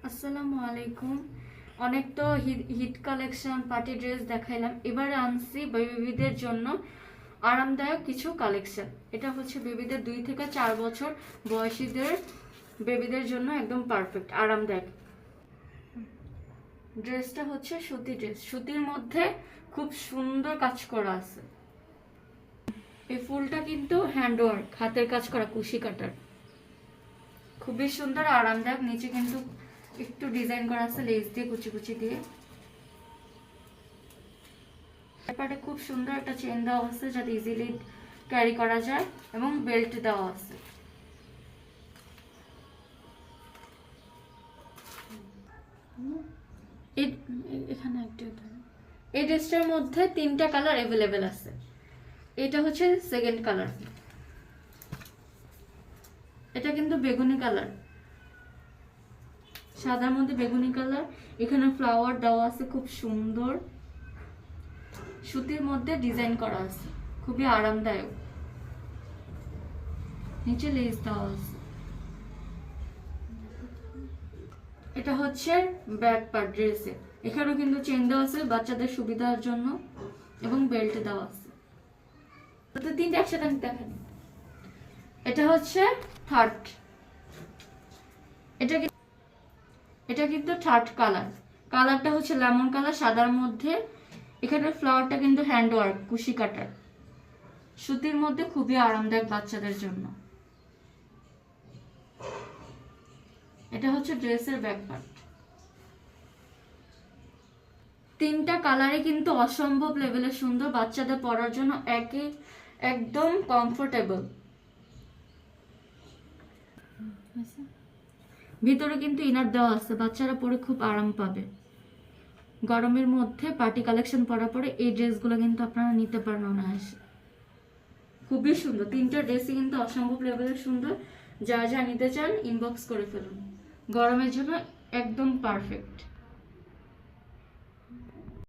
আসসালামু আলাইকুম। অনেক তো হিট কালেকশন পার্টি ড্রেস দেখাইলাম, এবারে আনছি বেবিদের জন্য আরামদায়ক কিছু কালেকশন। এটা হচ্ছে বেবিদের 2 থেকে 4 বছর বয়সীদের বেবিদের জন্য একদম পারফেক্ট আরামদায়ক। ড্রেসটা হচ্ছে সুতি ড্রেস, সুতির মধ্যে খুব সুন্দর কাজ করা আছে। এই ফুলটা কিন্তু হ্যান্ডওয়ার্ক, হাতের কাজ করা, কুশি কাটার, খুবই সুন্দর আরামদায়ক। নিচে কিন্তু একটু ডিজাইন করা আছে লেস দিয়ে, কুচি কুচি দিয়ে। ব্যাপারটা খুব সুন্দর একটা চেন দেওয়া আছে যাতে ইজিলি ক্যারি করা যায়, এবং বেল্ট দেওয়া আছে। এখানে এই ড্রেসটার মধ্যে 3টা কালার অ্যাভেলেবেল আছে। এটা হচ্ছে সেকেন্ড কালার, এটা কিন্তু বেগুনি কালার, সাদার মধ্যে বেগুনি কালার। এখানে ফ্লাওয়ার দেওয়া আছে খুব সুন্দর, সুতির মধ্যে ডিজাইন করা আছে, খুবই আরামদায়ক। নিচে লেস দেওয়া আছে। এটা হচ্ছে ব্যাক পার্ট ড্রেসে, এখানেও কিন্তু চেন দেওয়া আছে বাচ্চাদের সুবিধার জন্য, এবং বেল্ট দেওয়া আছে। তো 3টা একসাথে আমি দেখাই। এটা হচ্ছে থার্ড, এটা কিন্তু থার্ড কালার। কালারটা হচ্ছে লেমন কালার, সাদার মধ্যে। এখানে ফ্লাওয়ারটা কিন্তু হ্যান্ড ওয়ার্ক, কুশি কাটার, সুতির মধ্যে, খুবই আরামদায়ক বাচ্চাদের জন্য। এটা হচ্ছে ড্রেসের ব্যাক পার্ট। 3টা কালারে কিন্তু অসম্ভব লেভেলের সুন্দর, বাচ্চাদের পরার জন্য একদম কমফোর্টেবল। ভিতরে কিন্তু ইনার দেওয়া আছে, বাচ্চারা পরে খুব আরাম পাবে। গরমের মধ্যে পার্টি কালেকশন পরার পরে এই ড্রেসগুলো কিন্তু আপনারা নিতে পারেন অনায়াসে। খুবই সুন্দর, 3টা ড্রেসই কিন্তু অসম্ভব লেভেলের সুন্দর। যা যা নিতে চান ইনবক্স করে ফেলুন, গরমের জন্য একদম পারফেক্ট।